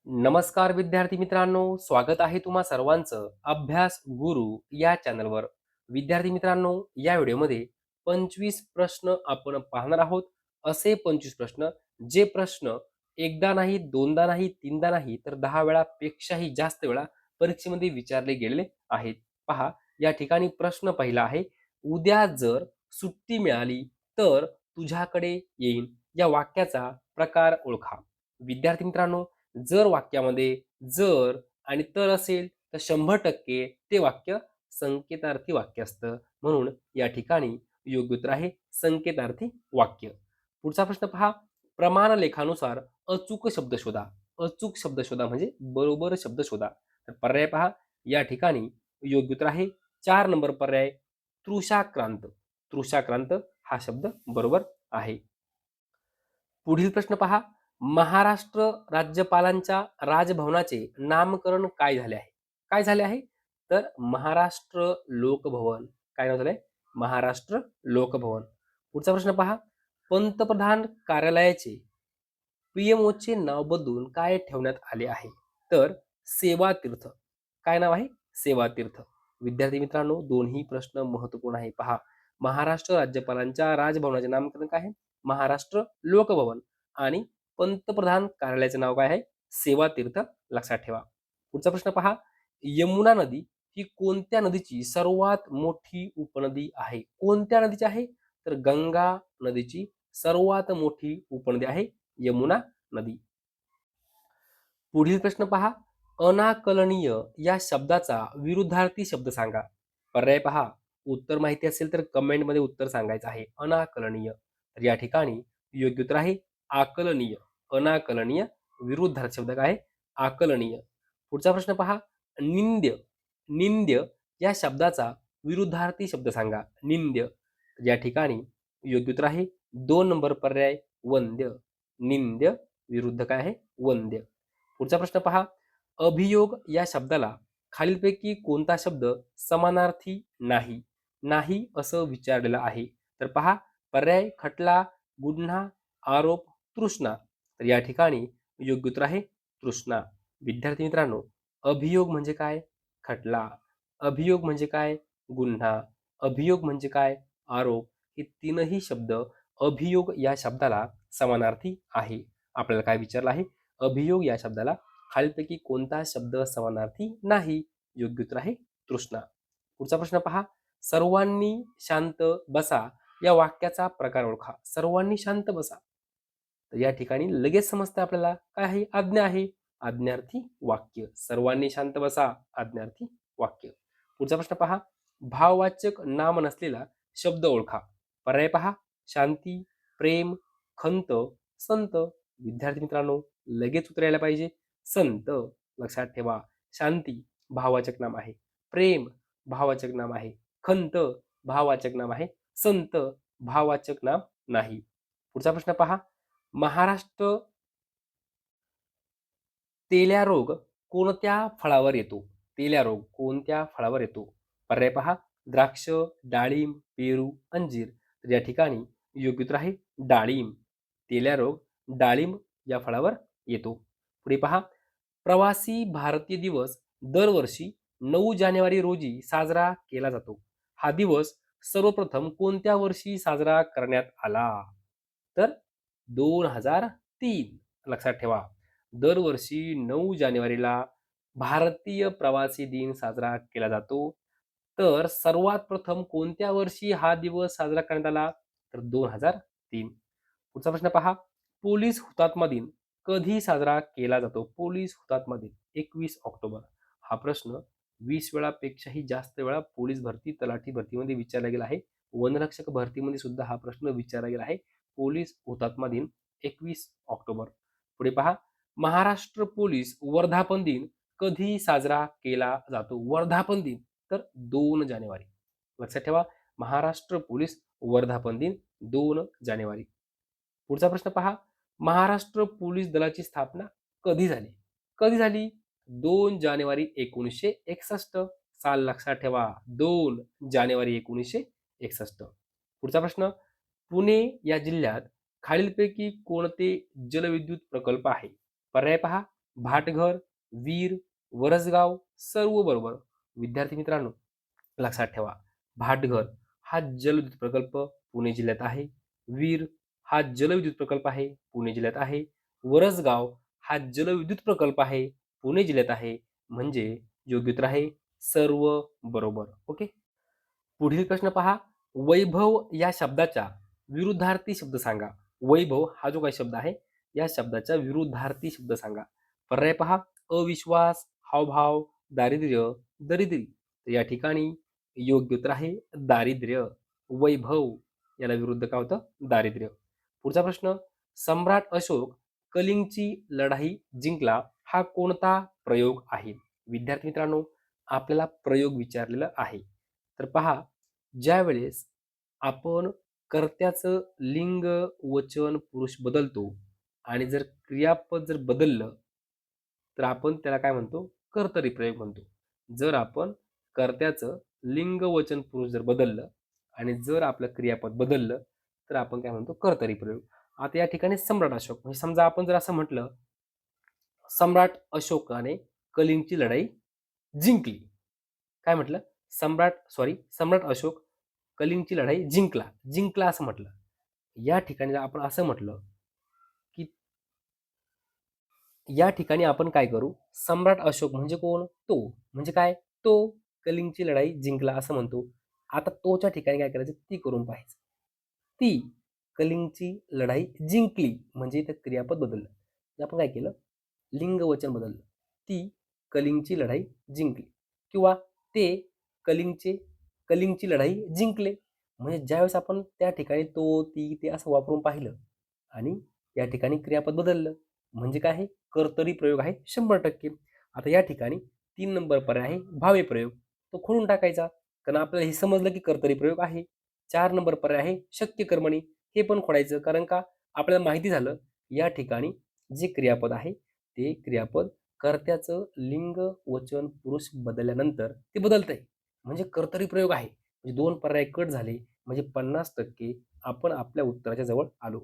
नमस्कार विद्यार्थी मित्रांनो, स्वागत आहे तुम्हा सर्वांचं अभ्यास गुरु या चॅनलवर. विद्यार्थी मित्रांनो, या व्हिडिओमध्ये 25 प्रश्न आपण पाहणार आहोत. असे 25 प्रश्न, जे प्रश्न एकदा नाही, दोनदा नाही, तीनदा नाही, तर 10 वेळापेक्षाही जास्त वेळा परीक्षेमध्ये विचारले गेलेले आहेत. पहा, या ठिकाणी प्रश्न पहिला आहे, उद्या जर सुट्टी मिळाली तर तुझ्याकडे येईन. या वाक्याचा प्रकार ओळखा. विद्यार्थी मित्रांनो, जर वाक्यामध्ये जर आणि तर असेल तर 100% ते वाक्य संकेतार्थी वाक्य असतं. म्हणून या ठिकाणी योग्य उत्तर आहे संकेतार्थी वाक्य. पुढचा प्रश्न पहा, प्रमाण लेखानुसार अचूक शब्द शोधा. अचूक शब्द शोधा म्हणजे बरोबर शब्द शोधा. तर पर्याय पहा, या ठिकाणी योग्य उत्तर आहे 4 नंबर पर्याय, तृषाक्रांत. तृषाक्रांत हा शब्द बरोबर आहे. पुढील प्रश्न पहा, महाराष्ट्र राज्यपालांच्या राजभवनाचे नामकरण काय झाले आहे? काय झाले आहे? तर महाराष्ट्र लोकभवन. काय नाव झालंय? महाराष्ट्र लोकभवन. पुढचा प्रश्न पहा, पंतप्रधान कार्यालयाचे पीएमओचे नाव बदलून काय ठेवण्यात आले आहे? तर सेवा तीर्थ. काय नाव आहे? सेवा तीर्थ. विद्यार्थी मित्रांनो, दोन्ही प्रश्न महत्वपूर्ण आहे. पहा, महाराष्ट्र राज्यपालांच्या राजभवनाचे नामकरण काय आहे? महाराष्ट्र लोकभवन. आणि पंतप्रधान कार्यालयाचे नाव काय आहे? सेवा तीर्थ. लक्षात ठेवा. पुढचा प्रश्न पहा, यमुना नदी ही कोणत्या नदीची सर्वात मोठी उपनदी आहे? कोणत्या नदीची आहे? तर गंगा नदीची सर्वात मोठी उपनदी आहे यमुना नदी. पुढील प्रश्न पहा, अनाकलनीय या शब्दाचा विरुद्धार्थी शब्द सांगा. पर्याय पहा, उत्तर माहिती असेल तर कमेंटमध्ये उत्तर सांगायचं आहे. अनाकलनीय. तर या ठिकाणी योग्य उत्तर आहे आकलनीय. अनाकलनीय विरुद्धार्थी शब्द काय आहे? आकलनीय. पुढचा प्रश्न पहा, निंद्य. निंद्य या शब्दाचा विरुद्धार्थी शब्द सांगा. निंद्य. या ठिकाणी योग्य उत्तर आहे 2 नंबर पर्याय, वंद्य. निंद्य विरुद्ध काय आहे? वंद्य. पुढचा प्रश्न पहा, अभियोग या शब्दाला खालीलपैकी कोणता शब्द समानार्थी नाही? नाही असं विचारलेलं आहे. तर पहा, पर्याय खटला, गुन्हा, आरोप, तृष्णा. तर या ठिकाणी योग्य उत्तर आहे तृष्णा. विद्यार्थी मित्रांनो, अभियोग म्हणजे काय? खटला. अभियोग म्हणजे काय? गुन्हा. अभियोग म्हणजे काय? आरोप. हे तीनही शब्द अभियोग या शब्दाला समानार्थी आहे. आपल्याला काय विचारलं आहे? अभियोग या शब्दाला खालीलपैकी कोणता शब्द समानार्थी नाही? योग्य उत्तर आहे तृष्णा. पुढचा प्रश्न पहा, सर्वांनी शांत बसा या वाक्याचा प्रकार ओळखा. सर्वांनी शांत बसा. तर या ठिकाणी लगेच समजतं आपल्याला काय आहे? आज्ञा आहे. आज्ञार्थी वाक्य. सर्वांनी शांत बसा, आज्ञार्थी वाक्य. पुढचा प्रश्न पहा, भाववाचक नाम नसलेला शब्द ओळखा. पर्याय पहा, शांती, प्रेम, खंत, संत. विद्यार्थी मित्रांनो, लगेच उत्तर यायला पाहिजे. संत. लक्षात ठेवा, शांती भाववाचक नाम आहे, प्रेम भाववाचक नाम आहे, खंत भाववाचक नाम आहे, संत भाववाचक नाम नाही. पुढचा प्रश्न पहा, महाराष्ट्र तेल्या रोग कोणत्या फळावर येतो? तेल्या रोग कोणत्या फळावर येतो? पर्याय पहा, द्राक्ष, डाळिंब, पेरू, अंजीर. तर या ठिकाणी योग्य उत्तर आहे डाळिंब. तेल्या रोग डाळिंब या फळावर येतो. पुढे पहा, प्रवासी भारतीय दिवस दरवर्षी 9 जानेवारी रोजी साजरा केला जातो. हा दिवस सर्वप्रथम कोणत्या वर्षी साजरा करण्यात आला? तर 2003. लक्षात ठेवा, दरवर्षी 9 जानेवारीला भारतीय प्रवासी दिन साजरा केला जातो. तर सर्वात प्रथम कोणत्या वर्षी हा दिवस साजरा करण्यात आला? तर 2003. पुढचा प्रश्न पहा, पोलीस हुतात्मा दिन कधी साजरा केला जातो? पोलीस हुतात्मा दिन 21 ऑक्टोबर. हा प्रश्न 20 वेळापेक्षाही जास्त वेळा पोलीस भरती, तलाठी भरतीमध्ये विचारला गेला आहे. वनरक्षक भरतीमध्ये सुद्धा हा प्रश्न विचारला गेला आहे. पोलीस हुतात्मा दिन 21 ऑक्टोबर. पुढे पहा, महाराष्ट्र पोलीस वर्धापन दिन कधी साजरा केला जातो? वर्धापन दिन तर 2 जानेवारी. लक्षात ठेवा, महाराष्ट्र पोलीस वर्धापन दिन 2 जानेवारी. पुढचा प्रश्न पहा, महाराष्ट्र पोलीस दलाची स्थापना कधी झाली? कधी झाली? 2 जानेवारी 1961. साल लक्षात ठेवा, 2 जानेवारी 1961. पुढचा प्रश्न, पुणे या जिल्ह्यात खालीलपैकी कोणते जलविद्युत प्रकल्प आहे? पर्याय पहा, भाटघर, वीर, वरसगाव सर्व बरोबर. विद्यार्थी मित्रांनो, लक्षात ठेवा, भाटघर हा जलविद्युत प्रकल्प पुणे जिल्ह्यात आहे. वीर हा जलविद्युत प्रकल्प आहे, पुणे जिल्ह्यात आहे. वरसगाव हा जलविद्युत प्रकल्प आहे, पुणे जिल्ह्यात आहे. म्हणजे योग्य उत्तर आहे सर्व बरोबर. ओके. पुढील प्रश्न पहा. वैभव या शब्दाचा विरुद्धार्थी शब्द सांगा. वैभव हा जो काही शब्द आहे, या शब्दाचा विरुद्धार्थी शब्द सांगा. पर्याय पहा. अविश्वास, हावभाव, दारिद्र्य, दरिद्री. तर या ठिकाणी योग्य उत्तर आहे दारिद्र्य. वैभव याला विरुद्ध काय होतं? दारिद्र्य. पुढचा प्रश्न. सम्राट अशोक कलिंगची लढाई जिंकला हा कोणता प्रयोग आहे? विद्यार्थी मित्रांनो, आपल्याला प्रयोग विचारलेला आहे. तर पहा, ज्या वेळेस आपण कर्त्याचं लिंग, वचन, पुरुष बदलतो आणि जर क्रियापद जर बदललं तर आपण त्याला काय म्हणतो? कर्तरी प्रयोग म्हणतो. जर आपण कर्त्याचं लिंग, वचन, पुरुष जर बदललं आणि जर आपलं क्रियापद बदललं तर आपण काय म्हणतो? कर्तरी प्रयोग. आता या ठिकाणी सम्राट अशोक म्हणजे समजा आपण जर असं म्हटलं, सम्राट अशोकाने कलिंगची लढाई जिंकली. काय म्हटलं? सम्राट अशोक कलिंगची लढाई जिंकला. जिंकला असं म्हटलं. या ठिकाणी जर आपण असं म्हटलं, की या ठिकाणी आपण काय करू? सम्राट अशोक म्हणजे कोण? तो. म्हणजे काय? तो कलिंगची लढाई जिंकला असं म्हणतो. आता तोच्या ठिकाणी काय करायचं? ती करून पाहायचं. ती कलिंगची लढाई जिंकली म्हणजे इथं क्रियापद बदललं. आपण काय केलं? लिंग वचन बदललं. ती कलिंगची लढाई जिंकली किंवा ते कलिंगची लढाई जिंकले. म्हणजे ज्यावेळेस आपण त्या ठिकाणी तो, ती, ते असं वापरून पाहिलं आणि या ठिकाणी क्रियापद बदललं म्हणजे काय आहे? कर्तरी प्रयोग आहे 100%. आता या ठिकाणी 3 नंबर पर्याय आहे भावे प्रयोग. तो खोडून टाकायचा. कारण आपल्याला हे समजलं की कर्तरी प्रयोग आहे. 4 नंबर पर्याय आहे शक्य कर्मणी. हे पण खोडायचं. कारण का? आपल्याला माहिती झालं या ठिकाणी जे क्रियापद आहे ते क्रियापद कर्त्याचं लिंग, वचन, पुरुष बदलल्यानंतर ते बदलतंय. म्हणजे कर्तरी प्रयोग आहे. म्हणजे 2 पर्याय कट झाले. म्हणजे 50% आपण आपल्या उत्तराच्या जवळ आलो.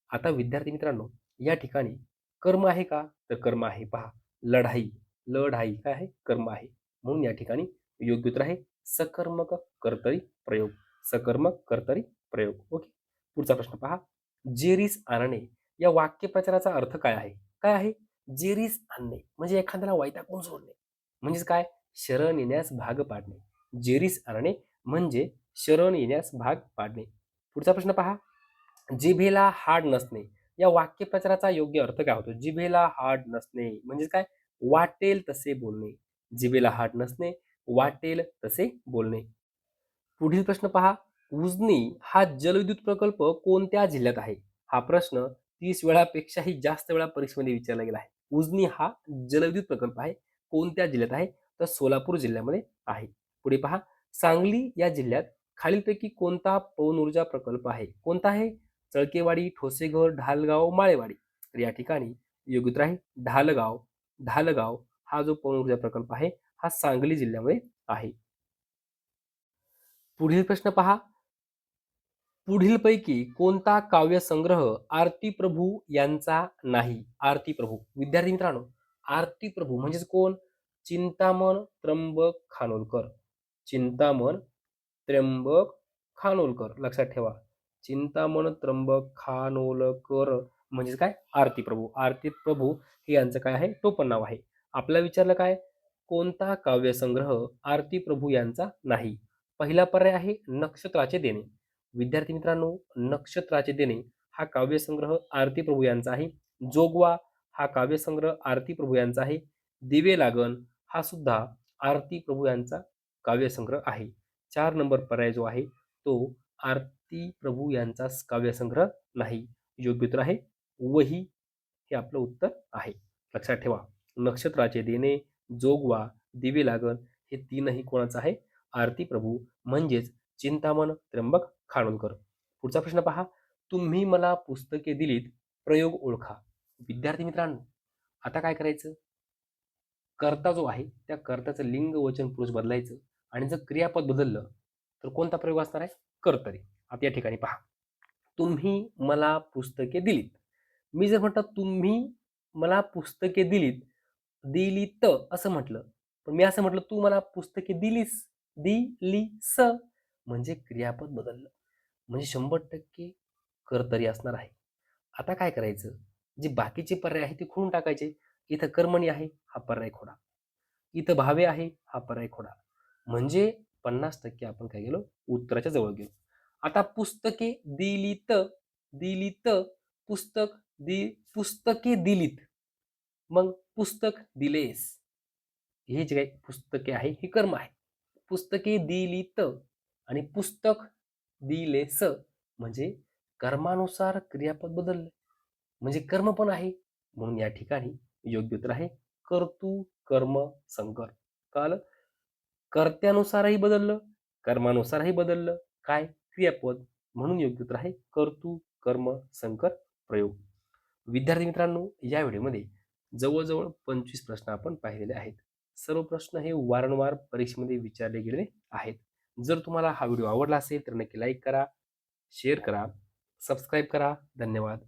आता विद्यार्थी मित्रांनो, या ठिकाणी कर्म आहे का? तर कर्म आहे. पहा, लढाई, लढाई काय आहे? कर्म आहे. म्हणून या ठिकाणी योग्य उत्तर आहे सकर्मक कर्तरी प्रयोग. सकर्मक कर्तरी प्रयोग. ओके. पुढचा प्रश्न पहा. जेरीस आणणे या वाक्यप्रचाराचा अर्थ काय आहे? काय आहे? जेरीस आणणे म्हणजे एखाद्याला वैतागून सोडणे. म्हणजेच काय? शरण येण्यास भाग पाडणे. जेरीस आणणे म्हणजे शरण येण्यास भाग पाडणे. पुढचा प्रश्न पहा. जिभेला हाड नसणे या वाक्यप्रचाराचा योग्य अर्थ काय होतो? जिभेला हाड नसणे म्हणजे काय? वाटेल तसे बोलणे. जिभेला हाड नसणे, वाटेल तसे बोलणे. पुढील प्रश्न पहा. उजनी हा जलविद्युत प्रकल्प कोणत्या जिल्ह्यात आहे? हा प्रश्न 30 वेळापेक्षाही जास्त वेळा परीक्षेमध्ये विचारला गेला आहे. उजनी हा जलविद्युत प्रकल्प आहे. कोणत्या जिल्ह्यात आहे? तर सोलापूर जिल्ह्यामध्ये आहे. पुढे पहा. सांगली या जिल्ह्यात खालीलपैकी कोणता पवन ऊर्जा प्रकल्प आहे? कोणता आहे? चळकेवाडी, ठोसेघर, ढालगाव, माळेवाडी. तर या ठिकाणी योग्य उत्तर आहे ढालगाव. ढालगाव हा जो पवन ऊर्जा प्रकल्प आहे हा सांगली जिल्ह्यामध्ये आहे. पुढील प्रश्न पहा. पुढीलपैकी कोणता काव्यसंग्रह आरती प्रभू यांचा नाही? आरती प्रभू. विद्यार्थी मित्रांनो, आरती प्रभू म्हणजेच कोण? चिंतामण त्र्यंबक खानोलकर. चिंतामण त्र्यंबक खानोलकर. लक्षात ठेवा. चिंतामण त्र्यंबक खानोलकर म्हणजे काय? आरती प्रभू. आरती प्रभू हे यांचं काय आहे? टोपण नाव आहे. आपल्याला विचारलं काय? कोणता काव्यसंग्रह आरती प्रभू यांचा नाही? पहिला पर्याय आहे नक्षत्राचे देणे. विद्यार्थी मित्रांनो, नक्षत्राचे देणे हा काव्यसंग्रह आरती प्रभू यांचा आहे. जोगवा हा काव्यसंग्रह आरती प्रभू यांचा आहे. दिवे लागन हा सुद्धा आरती प्रभू यांचा काव्यसंग्रह आहे. 4 नंबर पर्याय जो आहे तो आरती प्रभू यांचा काव्यसंग्रह नाही. योग्य उत्तर आहे वही. हे आपलं उत्तर आहे. लक्षात ठेवा. नक्षत्राचे देणे, जोगवा, दिवे लागन हे तीनही कोणाचं आहे? आरती प्रभू म्हणजेच चिंतामण त्र्यंबक खानोलकर. पुढचा प्रश्न पहा. तुम्ही मला पुस्तके दिलीत, प्रयोग ओळखा. विद्यार्थी मित्रांनो, आता काय करायचं? कर्ता जो आहे त्या कर्त्याचं लिंग, वचन, पुरुष बदलायचं आणि जर क्रियापद बदललं तर कोणता प्रयोग असणार आहे? कर्तरी. आता या ठिकाणी पहा. तुम्ही मला पुस्तके दिलीत. मी जर म्हटलं तुम्ही मला पुस्तके दिलीत दिलीत असं म्हटलं. पण मी असं म्हटलं, "तू मला पुस्तके दिलीस." दिलीस म्हणजे क्रियापद बदललं. म्हणजे 100% कर्तरी असणार आहे. आता काय करायचं? जे बाकीचे पर्याय आहेत ते खोडून टाकायचे. इथं कर्मणी आहे, हा पर्याय खोडा. इथं भावे आहे, हा पर्याय खोडा. म्हणजे 50% आपण काय गेलो? उत्तराच्या जवळ गेलो. आता पुस्तके दिलीत, दिलीत, पुस्तक पुस्तके दिलीत. मग पुस्तक दिलेस. हे जे काही पुस्तके आहे, हे कर्म आहे. पुस्तके दिलीत आणि पुस्तक दिलेस म्हणजे कर्मानुसार क्रियापद बदललं. म्हणजे कर्म पण आहे. म्हणून या ठिकाणी योग्य उत्तर आहे कर्तृ, कर्म, संकर. कळालं? कर्त्यानुसारही बदललं, कर्मानुसारही बदललं. काय? क्रियापद. म्हणून योग्य उत्तर आहे कर्तृ, कर्म, संकर, प्रयोग. विद्यार्थी मित्रांनो, या व्हिडिओमध्ये जवळजवळ 25 प्रश्न आपण पाहिलेले आहेत. सर्व प्रश्न हे वारंवार परीक्षेमध्ये विचारले गेलेले आहेत. जर तुम्हाला हा व्हिडिओ आवडला असेल तर नक्की लाईक करा, शेअर करा, सबस्क्राईब करा. धन्यवाद.